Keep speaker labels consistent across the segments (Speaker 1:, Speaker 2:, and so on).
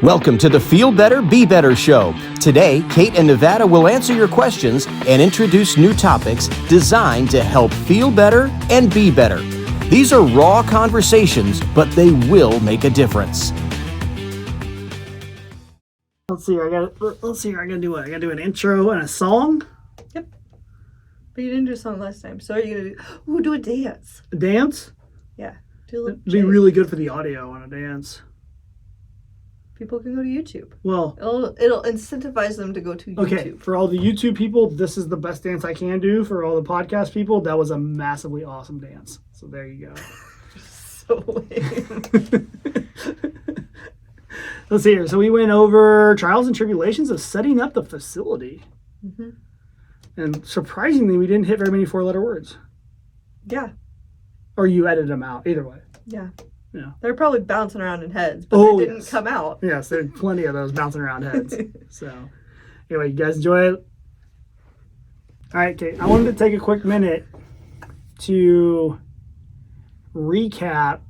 Speaker 1: Welcome to the Feel Better, Be Better show. Today, Kate and Nevada will answer your questions and introduce new topics designed to help feel better and be better. These are raw conversations, but they will make a difference.
Speaker 2: Let's see here. I gotta do what? I gotta do an intro and a song.
Speaker 3: Yep. But you didn't do a song last time, so are you gonna do a dance?
Speaker 2: A dance?
Speaker 3: Yeah. Do a little
Speaker 2: It'd be really good for the audio on a dance.
Speaker 3: People can go to YouTube.
Speaker 2: Well,
Speaker 3: it'll incentivize them to go to YouTube.
Speaker 2: Okay, for all the YouTube people, this is the best dance I can do. For all the podcast people, that was a massively awesome dance. So there you go.
Speaker 3: So lame.
Speaker 2: Let's see here. So we went over trials and tribulations of setting up the facility.
Speaker 3: Mm-hmm.
Speaker 2: And surprisingly, we didn't hit very many four-letter words.
Speaker 3: Yeah.
Speaker 2: Or you edited them out. Either way.
Speaker 3: Yeah.
Speaker 2: Yeah.
Speaker 3: They're probably bouncing around in heads, but they didn't come out.
Speaker 2: Yes, there's plenty of those bouncing around heads. So, anyway, you guys enjoy it? All right, Kate, I wanted to take a quick minute to recap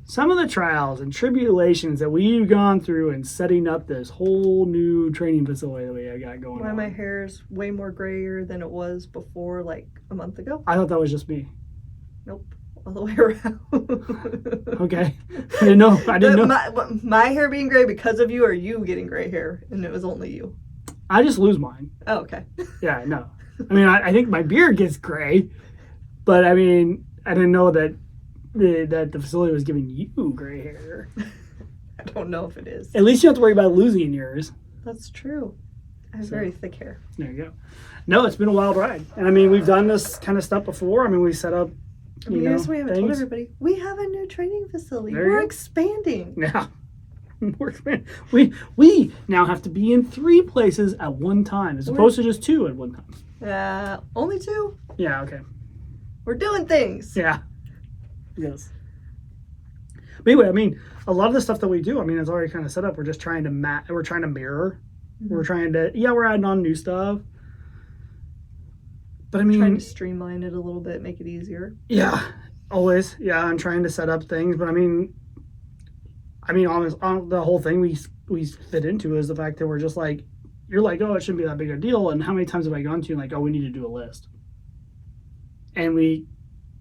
Speaker 2: some of the trials and tribulations that we've gone through in setting up this whole new training facility that we got going on.
Speaker 3: Why my hair's way more grayer than it was before, like a month ago?
Speaker 2: I thought that was just me.
Speaker 3: Nope. All the way around.
Speaker 2: Okay. I didn't know.
Speaker 3: My hair being gray because of you, or you getting gray hair, and it was only you?
Speaker 2: I just lose mine.
Speaker 3: Oh, okay.
Speaker 2: Yeah, no. I mean, I think my beard gets gray, but I mean, I didn't know that the facility was giving you gray hair.
Speaker 3: I don't know if it is.
Speaker 2: At least you don't have to worry about losing yours.
Speaker 3: That's true. I have very thick hair.
Speaker 2: There you go. No, it's been a wild ride. And I mean, we've done this kind of stuff before. I mean, we set up
Speaker 3: we haven't told everybody. We have a new training facility. We're expanding.
Speaker 2: Yeah. We're expanding. We now have to be in 3 places at one time as opposed to just 2 at one time.
Speaker 3: Only 2?
Speaker 2: Yeah, okay.
Speaker 3: We're doing things.
Speaker 2: Yeah. Yes. But anyway, I mean, a lot of the stuff that we do, I mean, it's already kind of set up. We're just trying to we're trying to mirror. Mm-hmm. We're trying to, we're adding on new stuff. But I mean,
Speaker 3: trying to streamline it a little bit, make it easier.
Speaker 2: Yeah, always. Yeah, I'm trying to set up things, but I mean, on the whole thing we fit into is the fact that we're just like, you're like, oh, it shouldn't be that big a deal. And how many times have I gone to you and like, oh, we need to do a list, and we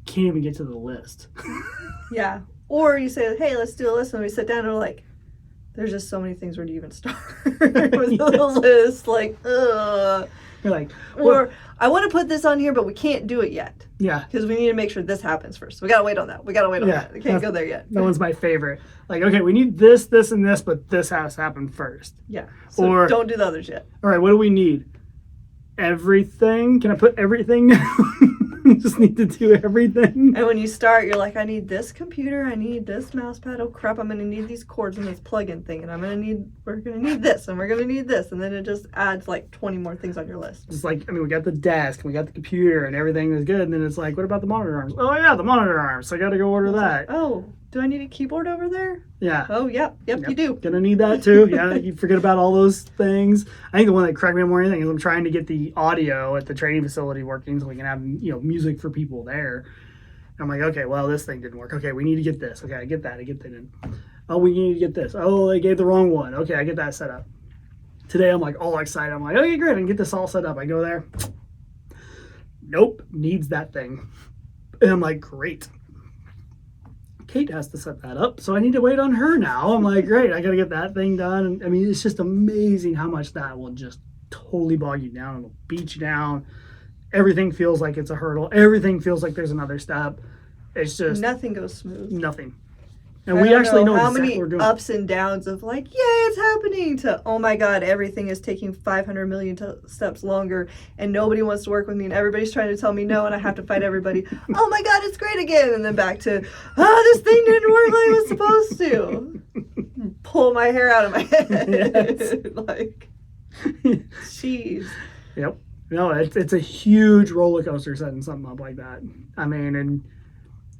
Speaker 2: can't even get to the list.
Speaker 3: Yeah, or you say, hey, let's do a list, and we sit down and we're like, there's just so many things where to even start with the list. Like, ugh.
Speaker 2: You're like,
Speaker 3: or I want to put this on here, but we can't do it yet.
Speaker 2: Yeah.
Speaker 3: Because we need to make sure this happens first. We got to wait on that. We can't go there yet.
Speaker 2: That one's my favorite. Like, okay, we need this, this, and this, but this has to happen first.
Speaker 3: Yeah. So or don't do the others yet.
Speaker 2: All right, what do we need? Everything? Can I put everything down? Just need to do everything.
Speaker 3: And when you start, you're like, I need this computer, I need this mouse pad. Oh crap, I'm gonna need these cords and this plug-in thing, and we're gonna need this, and we're gonna need this, and then it just adds like 20 more things on your list.
Speaker 2: Just like, I mean, we got the desk, we got the computer, and everything is good, and then it's like, what about the monitor arms? Oh yeah, the monitor arms. So I gotta go order that.
Speaker 3: Oh, do I need a keyboard over there?
Speaker 2: Yeah.
Speaker 3: Oh, yep, you do.
Speaker 2: Gonna need that too. Yeah, you forget about all those things. I think the one that cracked me up more than anything is I'm trying to get the audio at the training facility working so we can have, music for people there. And I'm like, okay, well, this thing didn't work. Okay, we need to get this. Okay, I get that in. Oh, we need to get this. Oh, they gave the wrong one. Okay, I get that set up. Today I'm like all excited. I'm like, okay, great, I can get this all set up. I go there. Nope, needs that thing. And I'm like, great. Kate has to set that up, so I need to wait on her now. I'm like, great, I gotta get that thing done. And I mean, it's just amazing how much that will just totally bog you down. It'll beat you down. Everything feels like it's a hurdle. Everything feels like there's another step. It's just
Speaker 3: nothing goes smooth.
Speaker 2: Nothing. And we actually know
Speaker 3: how
Speaker 2: exactly
Speaker 3: many
Speaker 2: what we're doing.
Speaker 3: Ups and downs of like, yay, it's happening, to oh my god, everything is taking 500 million steps longer, and nobody wants to work with me, and everybody's trying to tell me no, and I have to fight everybody. Oh my god, it's great again, and then back to, this thing didn't work like it was supposed to. Pull my hair out of my head. Yes. Like, jeez.
Speaker 2: Yep. No, it's a huge roller coaster setting something up like that. I mean, and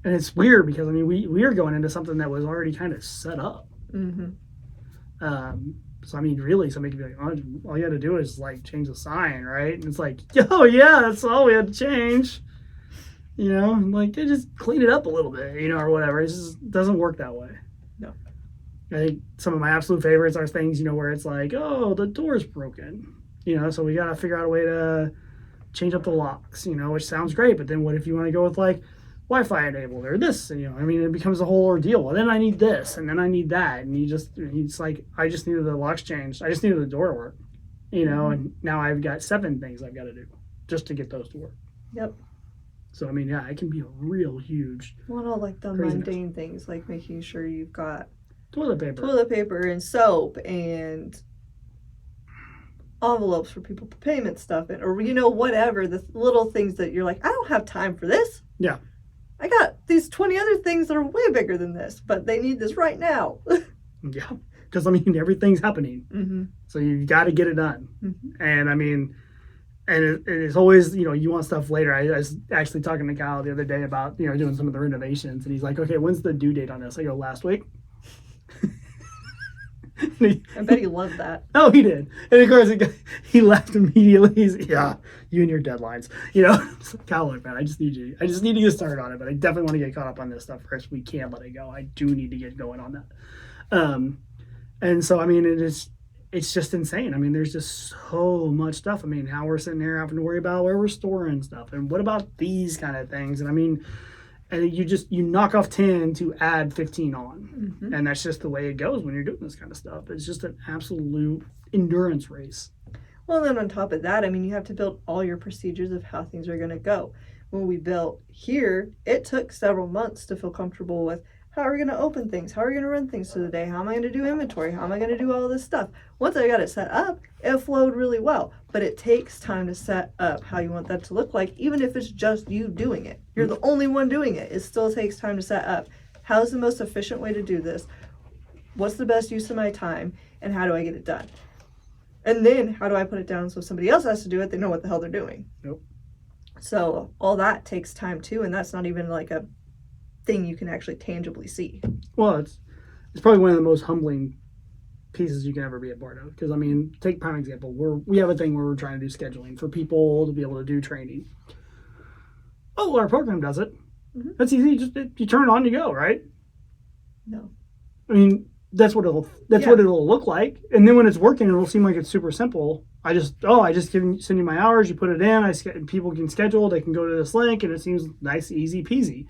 Speaker 2: it's weird because, I mean, we are going into something that was already kind of set up.
Speaker 3: Mm-hmm.
Speaker 2: So, I mean, really, somebody could be like, oh, all you had to do is, like, change the sign, right? And it's like, oh, yeah, that's all we had to change. Like, they just clean it up a little bit, or whatever. It just doesn't work that way.
Speaker 3: No.
Speaker 2: I think some of my absolute favorites are things, where it's like, oh, the door's broken, so we got to figure out a way to change up the locks, which sounds great. But then what if you want to go with like Wi-Fi enabled or this, it becomes a whole ordeal. Well, then I need this and then I need that. And it's like, I just needed the locks changed. I just needed the door to work, and now I've got 7 things I've got to do just to get those to work.
Speaker 3: Yep.
Speaker 2: So, yeah, it can be a real huge.
Speaker 3: Well, all like the
Speaker 2: craziness.
Speaker 3: mundane things, like making sure you've got
Speaker 2: Toilet paper
Speaker 3: and soap and envelopes for people to payment stuff in, or whatever, the little things that you're like, I don't have time for this.
Speaker 2: Yeah.
Speaker 3: I got these 20 other things that are way bigger than this, but they need this right now.
Speaker 2: Yeah, because everything's happening,
Speaker 3: mm-hmm.
Speaker 2: so you got to get it done.
Speaker 3: Mm-hmm.
Speaker 2: And and it's always, you want stuff later. I was actually talking to Kyle the other day about doing some of the renovations, and he's like, okay, when's the due date on this? I go, last week.
Speaker 3: I bet he loved that.
Speaker 2: Oh, he did. And of course, he left immediately. He's, yeah, you and your deadlines. Kyle, look, man, I just need to get started on it, but I definitely want to get caught up on this stuff first. We can't let it go. I do need to get going on that. And so, it's just insane. There's just so much stuff. How we're sitting here having to worry about where we're storing stuff, and what about these kind of things. And you knock off 10 to add 15 on.
Speaker 3: Mm-hmm.
Speaker 2: And that's just the way it goes when you're doing this kind of stuff. It's just an absolute endurance race.
Speaker 3: Well, then on top of that, you have to build all your procedures of how things are going to go. When we built here, it took several months to feel comfortable with how are we going to open things? How are we going to run things through the day? How am I going to do inventory? How am I going to do all this stuff? Once I got it set up, it flowed really well. But it takes time to set up how you want that to look like, even if it's just you doing it. You're the only one doing it. It still takes time to set up. How's the most efficient way to do this? What's the best use of my time? And how do I get it done? And then how do I put it down so if somebody else has to do it, they know what the hell they're doing?
Speaker 2: Nope.
Speaker 3: So all that takes time too, and that's not even like a thing you can actually tangibly see.
Speaker 2: Well, it's probably one of the most humbling pieces you can ever be a part of. Because take prime example. We have a thing where we're trying to do scheduling for people to be able to do training. Oh, our program does it.
Speaker 3: Mm-hmm.
Speaker 2: That's easy. You turn it on, you go, right?
Speaker 3: No.
Speaker 2: That's what it'll look like. And then when it's working, it'll seem like it's super simple. I just send you my hours. You put it in. People can schedule. They can go to this link, and it seems nice, easy peasy.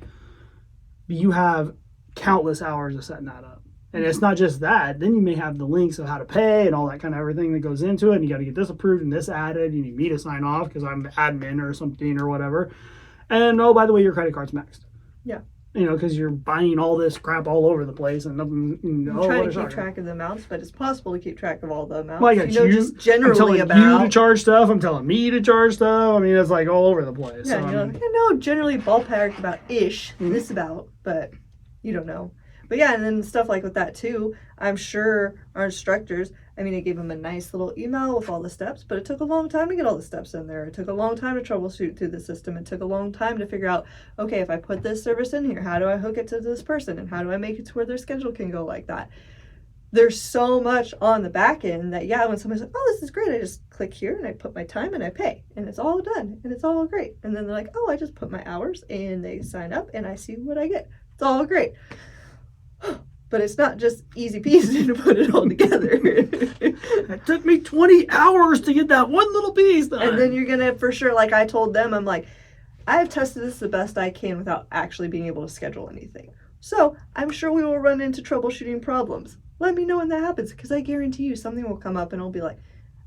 Speaker 2: But you have countless hours of setting that up. And it's not just that. Then you may have the links of how to pay and all that kind of everything that goes into it. And you got to get this approved and this added. You need me to sign off because I'm admin or something or whatever. And oh, by the way, your credit card's maxed.
Speaker 3: Yeah.
Speaker 2: Because you're buying all this crap all over the place and nothing.
Speaker 3: I'm trying to keep track of the amounts, but it's possible to keep track of all the amounts.
Speaker 2: Well, I got
Speaker 3: just generally
Speaker 2: I'm telling
Speaker 3: about
Speaker 2: you to charge stuff. I'm telling me to charge stuff. It's like all over the place.
Speaker 3: Yeah, generally ballpark about ish. This about, but you don't know. But yeah, and then stuff like with that too. I'm sure our instructors, I gave them a nice little email with all the steps, but it took a long time to get all the steps in there. It took a long time to troubleshoot through the system. It took a long time to figure out, okay, if I put this service in here, how do I hook it to this person? And how do I make it to where their schedule can go like that? There's so much on the back end that, when somebody's like, oh, this is great, I just click here and I put my time and I pay. And it's all done and it's all great. And then they're like, oh, I just put my hours and they sign up and I see what I get. It's all great. But it's not just easy peasy to put it all together.
Speaker 2: It took me 20 hours to get that one little piece done.
Speaker 3: And then you're going to, for sure, like I told them, I'm like, I have tested this the best I can without actually being able to schedule anything. So I'm sure we will run into troubleshooting problems. Let me know when that happens, because I guarantee you something will come up and I'll be like,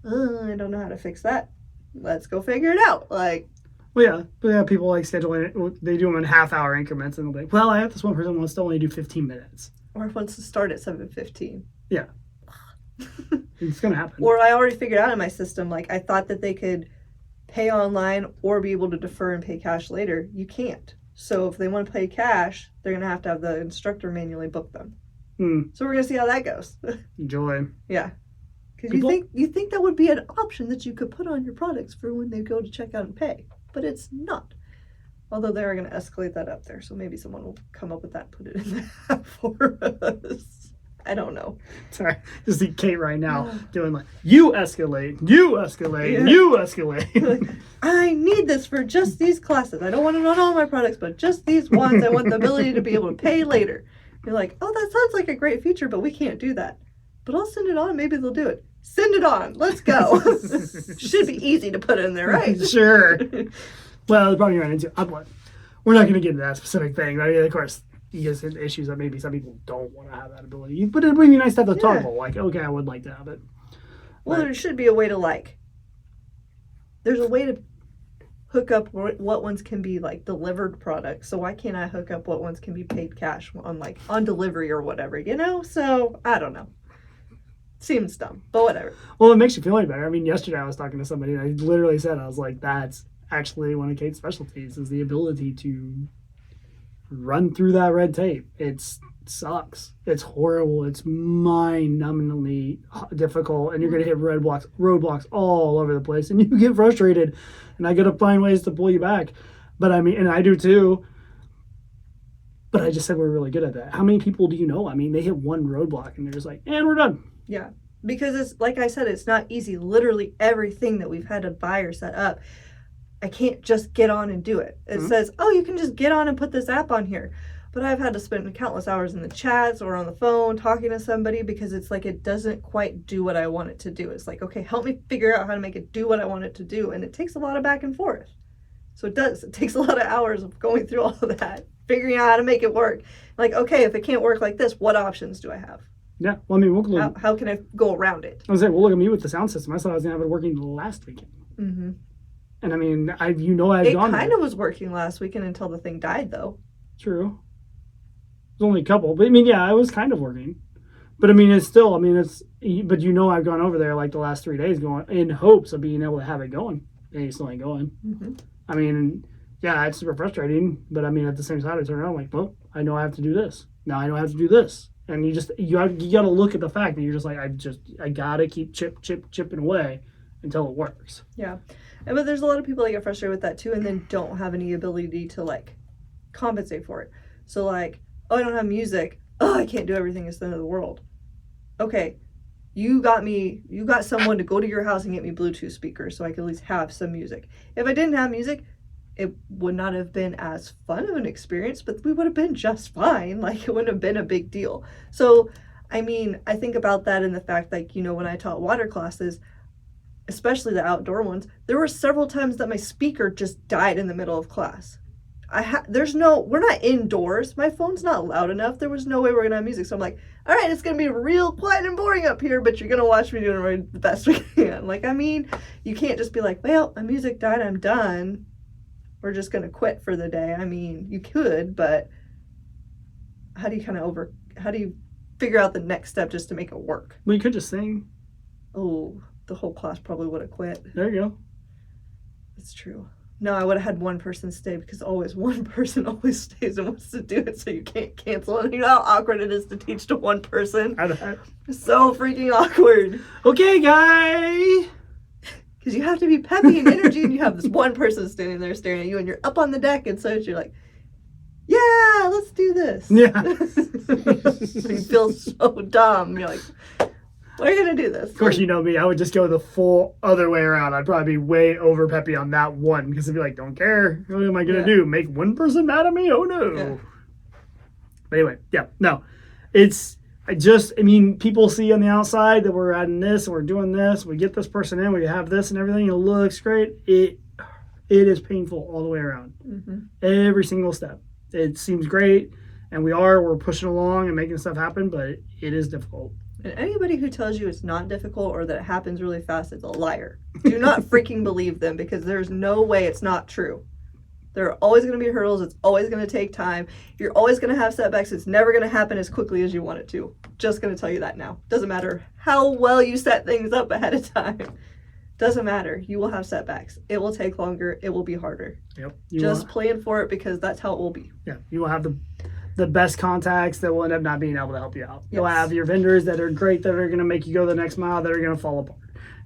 Speaker 3: I don't know how to fix that. Let's go figure it out. Like,
Speaker 2: well, yeah, people like scheduling it. They do them in half-hour increments, and they'll be like, well, I have this one person who wants to only do 15 minutes.
Speaker 3: Or wants to start at 7:15.
Speaker 2: Yeah. It's going to happen.
Speaker 3: Or I already figured out in my system, like, I thought that they could pay online or be able to defer and pay cash later. You can't. So if they want to pay cash, they're going to have the instructor manually book them. So we're going to see how that goes.
Speaker 2: Enjoy.
Speaker 3: Yeah. Because you think that would be an option that you could put on your products for when they go to check out and pay. But it's not. Although they're going to escalate that up there. So maybe someone will come up with that and put it in the app for us. I don't know.
Speaker 2: Sorry. Just see Kate right now doing like, you escalate, you escalate.
Speaker 3: Like, I need this for just these classes. I don't want it on all my products, but just these ones. I want the ability to be able to pay later. You're like, oh, that sounds like a great feature, but we can't do that. But I'll send it on. Maybe they'll do it. Send it on. Let's go. Should be easy to put in there, right?
Speaker 2: Sure. Well, the problem you run into, we're not going to get into that specific thing. But of course, you get into issues that maybe some people don't want to have that ability. But it would be nice to have the toggle. Like, okay, I would like to have it.
Speaker 3: Well, there should be a way to there's a way to hook up what ones can be like delivered products. So why can't I hook up what ones can be paid cash on delivery or whatever, you know? So I don't know. Seems dumb, but whatever.
Speaker 2: Well, it makes you feel any better. I mean, yesterday I was talking to somebody and I literally said, I was like, that's actually one of Kate's specialties is the ability to run through that red tape. It sucks. It's horrible. It's mind-numbingly difficult, and you're going to hit roadblocks all over the place, and you get frustrated, and I got to find ways to pull you back. But I mean, and I do too. But I just said we're really good at that. How many people do you know? I mean, they hit one roadblock, and they're just like, and we're done.
Speaker 3: Yeah, because it's like I said, it's not easy. Literally everything that we've had to buy or set up, I can't just get on and do it. It says, oh, you can just get on and put this app on here. But I've had to spend countless hours in the chats or on the phone talking to somebody because it's like it doesn't quite do what I want it to do. It's like, okay, help me figure out how to make it do what I want it to do. And it takes a lot of back and forth. So it does. It takes a lot of hours of going through all of that, figuring out how to make it work. Like, okay, if it can't work like this, what options do I have?
Speaker 2: Yeah, well, I mean,
Speaker 3: how can I go around it?
Speaker 2: I was like, well, look at me with the sound system. I thought I was going to have it working last weekend.
Speaker 3: Mm-hmm.
Speaker 2: And I mean, I've
Speaker 3: it
Speaker 2: gone
Speaker 3: kind of was working last weekend until the thing died, though.
Speaker 2: True. There's only a couple, but I mean, yeah, I was kind of working. But I mean, it's still, I mean, but I've gone over there like the last 3 days going in hopes of being able to have it going. And it still ain't going.
Speaker 3: Mm-hmm.
Speaker 2: I mean, yeah, it's super frustrating, but I mean, at the same time, I turn around, I'm like, well, I know I have to do this. Now I know I have to do this. And you got to look at the fact that you're just like, I got to keep chipping away until it works.
Speaker 3: Yeah. But there's a lot of people that get frustrated with that too and then don't have any ability to like compensate for it. So like, oh, I don't have music. Oh, I can't do everything. It's the end of the world. Okay. You got someone to go to your house and get me Bluetooth speakers so I could at least have some music. If I didn't have music, it would not have been as fun of an experience, but we would have been just fine. Like, it wouldn't have been a big deal. So, I mean, I think about that in the fact, like, you know, when I taught water classes, especially the outdoor ones, there were several times that my speaker just died in the middle of class. We're not indoors. My phone's not loud enough. There was no way we're gonna have music. So I'm like, all right, it's gonna be real quiet and boring up here, but you're gonna watch me doing the best we can. Like, I mean, you can't just be like, well, my music died, I'm done. We're just gonna quit for the day. I mean, you could, but how do you figure out the next step just to make it work?
Speaker 2: Well, you could just sing.
Speaker 3: Oh, the whole class probably would have quit.
Speaker 2: There you go.
Speaker 3: That's true. No, I would have had one person stay because always one person always stays and wants to do it, so you can't cancel it. You know how awkward it is to teach to one person? So freaking awkward.
Speaker 2: Okay, guy.
Speaker 3: Because you have to be peppy and energy, and you have this one person standing there staring at you, and you're up on the deck, and so you're like, yeah, let's do this.
Speaker 2: Yeah.
Speaker 3: You feel so dumb. You're like, we're going to do this.
Speaker 2: Of course, you know me. I would just go the full other way around. I'd probably be way over peppy on that one because I'd be like, don't care. What am I going to do? Make one person mad at me? Oh, no. Yeah. But anyway, yeah, no. I mean, people see on the outside that we're adding this and we're doing this. We get this person in, we have this and everything. It looks great. It is painful all the way around. Mm-hmm. Every single step. It seems great, and we're pushing along and making stuff happen, but it is difficult.
Speaker 3: And anybody who tells you it's not difficult or that it happens really fast is a liar. Do not freaking believe them because there's no way it's not true. There are always going to be hurdles. It's always going to take time. You're always going to have setbacks. It's never going to happen as quickly as you want it to. Just going to tell you that now. Doesn't matter how well you set things up ahead of time. Doesn't matter. You will have setbacks. It will take longer. It will be harder.
Speaker 2: Yep.
Speaker 3: Just plan for it because that's how it will be.
Speaker 2: Yeah. You will have the best contacts that will end up not being able to help you out. Yes. You'll have your vendors that are great that are going to make you go the next mile that are going to fall apart.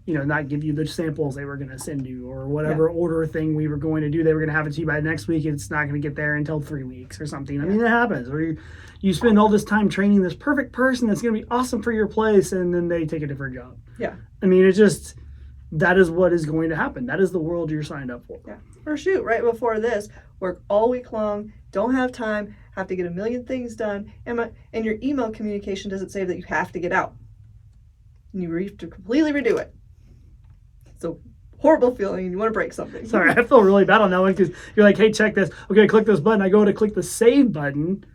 Speaker 2: You know, not give you the samples they were going to send you or whatever order thing we were going to do. They were going to have it to you by next week. It's not going to get there until 3 weeks or something. I mean, it happens. Or you spend all this time training this perfect person that's going to be awesome for your place, and then they take a different job.
Speaker 3: Yeah.
Speaker 2: I mean, that is what is going to happen. That is the world you're signed up for.
Speaker 3: Yeah. Or shoot, right before this, work all week long, don't have time, have to get a million things done, and your email communication doesn't say that you have to get out. And you have to completely redo it. It's a horrible feeling and you want to break something.
Speaker 2: Sorry, I feel really bad on that one because you're like, hey, check this. Okay, click this button. I go to click the save button,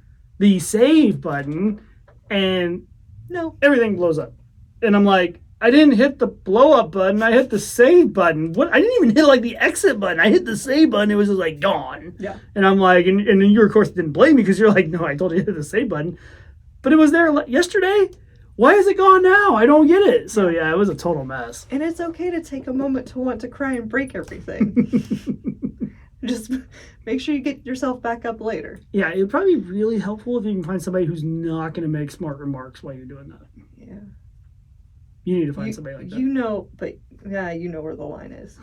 Speaker 2: and
Speaker 3: No.
Speaker 2: everything blows up. And I'm like, I didn't hit the blow up button. I hit the save button. What? I didn't even hit like the exit button. I hit the save button. It was just like gone.
Speaker 3: Yeah.
Speaker 2: And I'm like, and you of course didn't blame me because you're like, no, I told you to hit the save button, but it was there yesterday. Why is it gone now? I don't get it. So yeah, it was a total mess.
Speaker 3: And it's okay to take a moment to want to cry and break everything. Just make sure you get yourself back up later.
Speaker 2: Yeah, it would probably be really helpful if you can find somebody who's not going to make smart remarks while you're doing that.
Speaker 3: Yeah.
Speaker 2: You need to find somebody like that.
Speaker 3: You know, but yeah, you know where the line is.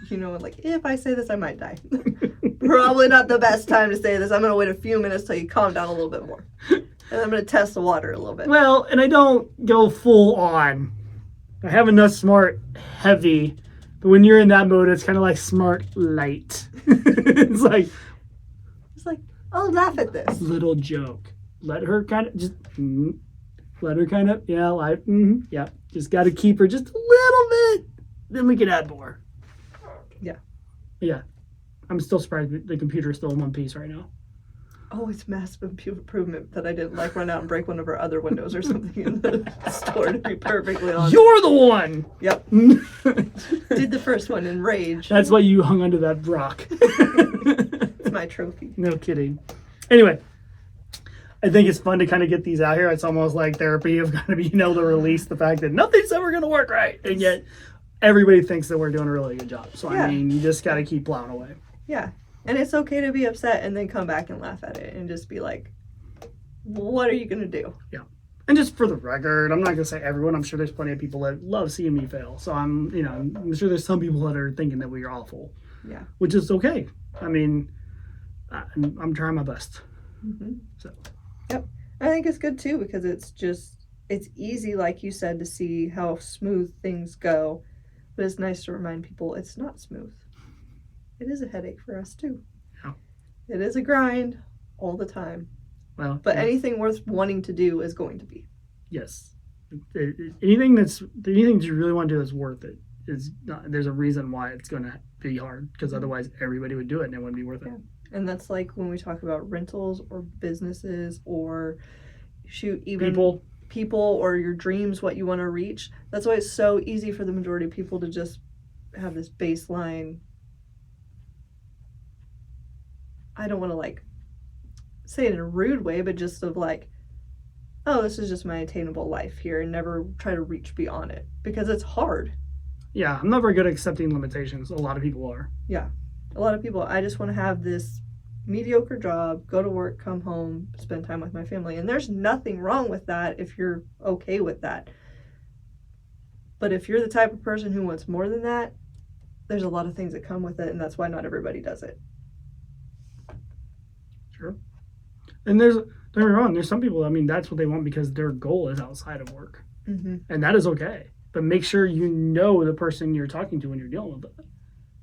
Speaker 3: You know, like, if I say this, I might die. Probably not the best time to say this. I'm going to wait a few minutes till you calm down a little bit more. And I'm going to test the water a little bit.
Speaker 2: Well, and I don't go full on. I have enough smart heavy, but when you're in that mode, it's kind of like smart light. It's like,
Speaker 3: I'll laugh at this.
Speaker 2: little joke. Let her kind of just, yeah. Just got to keep her just a little bit. Then we can add more.
Speaker 3: Yeah.
Speaker 2: Yeah. I'm still surprised the computer is still in one piece right now.
Speaker 3: Oh, it's massive improvement that I didn't like run out and break one of our other windows or something in the store, to be perfectly honest.
Speaker 2: You're the one!
Speaker 3: Yep. Did the first one in rage.
Speaker 2: That's why you hung onto that rock.
Speaker 3: It's my trophy.
Speaker 2: No kidding. Anyway, I think it's fun to kind of get these out here. It's almost like therapy of kind of being able to release the fact that nothing's ever going to work right. And yet everybody thinks that we're doing a really good job. So,
Speaker 3: Yeah.
Speaker 2: I mean, you just got to keep plowing away.
Speaker 3: Yeah. And it's okay to be upset and then come back and laugh at it and just be like, what are you going to do?
Speaker 2: Yeah. And just for the record, I'm not going to say everyone. I'm sure there's plenty of people that love seeing me fail. So I'm sure there's some people that are thinking that we are awful.
Speaker 3: Yeah.
Speaker 2: Which is okay. I mean, I'm trying my best.
Speaker 3: Mm-hmm.
Speaker 2: So.
Speaker 3: Yep. I think it's good too because it's easy, like you said, to see how smooth things go. But it's nice to remind people it's not smooth. It is a headache for us too.
Speaker 2: Yeah.
Speaker 3: It is a grind all the time.
Speaker 2: Well,
Speaker 3: But
Speaker 2: yeah.
Speaker 3: anything worth wanting to do is going to be.
Speaker 2: Yes. Anything that you really want to do that's worth it is not, there's a reason why it's going to be hard because otherwise everybody would do it and it wouldn't be worth it.
Speaker 3: Yeah. And that's like when we talk about rentals or businesses or even people or your dreams, what you want to reach. That's why it's so easy for the majority of people to just have this baseline. I don't want to say it in a rude way, but just of oh, this is just my attainable life here and never try to reach beyond it because it's hard.
Speaker 2: Yeah, I'm not very good at accepting limitations. A lot of people are.
Speaker 3: Yeah. A lot of people, I just want to have this mediocre job, go to work, come home, spend time with my family. And there's nothing wrong with that if you're okay with that. But if you're the type of person who wants more than that, there's a lot of things that come with it, and that's why not everybody does it.
Speaker 2: Sure. And don't get me wrong, there's some people, that's what they want because their goal is outside of work.
Speaker 3: Mm-hmm.
Speaker 2: And that is okay. But make sure you know the person you're talking to when you're dealing with it.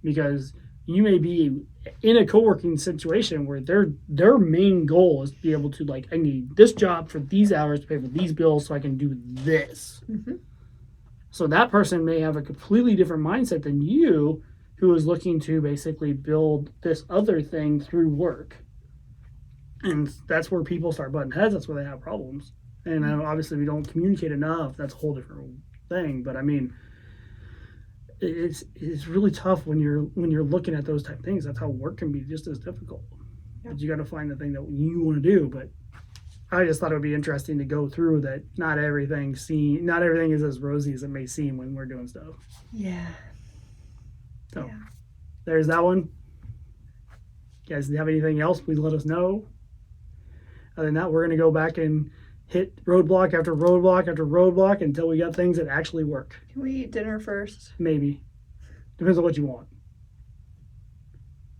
Speaker 2: Because you may be in a co-working situation where their main goal is to be able to I need this job for these hours to pay for these bills so I can do this.
Speaker 3: Mm-hmm.
Speaker 2: So that person may have a completely different mindset than you who is looking to basically build this other thing through work. And that's where people start butting heads. That's where they have problems. And obviously we don't communicate enough. That's a whole different thing. But it's really tough when you're looking at those type of things. That's how work can be just as difficult. Yeah. But you got to find the thing that you want to do. But I just thought it would be interesting to go through that. Not everything is as rosy as it may seem when we're doing stuff.
Speaker 3: Yeah.
Speaker 2: So There's that one. You guys have anything else? Please let us know. Other than that, we're going to go back and hit roadblock after roadblock after roadblock until we got things that actually work.
Speaker 3: Can we eat dinner first?
Speaker 2: Maybe. Depends on what you want.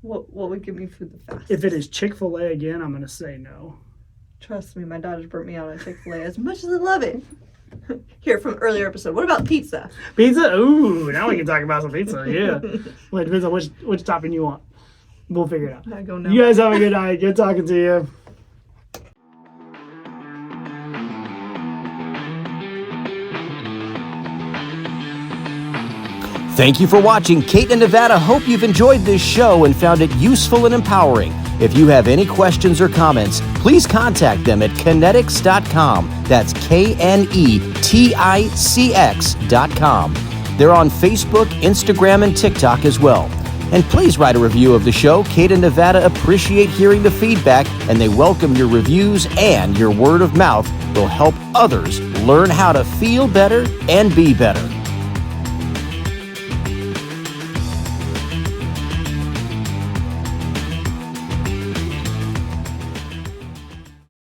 Speaker 3: What would give me food the fastest?
Speaker 2: If it is Chick-fil-A again, I'm going to say no.
Speaker 3: Trust me, my daughter's burnt me out on Chick-fil-A as much as I love it. Here from earlier episode. What about pizza?
Speaker 2: Pizza? Ooh, now we can talk about some pizza. Yeah. Well, it depends on which topping you want. We'll figure it out.
Speaker 3: I go no.
Speaker 2: You guys have a good night. Good talking to you.
Speaker 1: Thank you for watching Kate and Nevada. Hope you've enjoyed this show and found it useful and empowering. If you have any questions or comments, please contact them at kinetics.com. That's KNETICX.com. They're on Facebook, Instagram, and TikTok as well. And please write a review of the show. Kate and Nevada appreciate hearing the feedback, and they welcome your reviews, and your word of mouth will help others learn how to feel better and be better.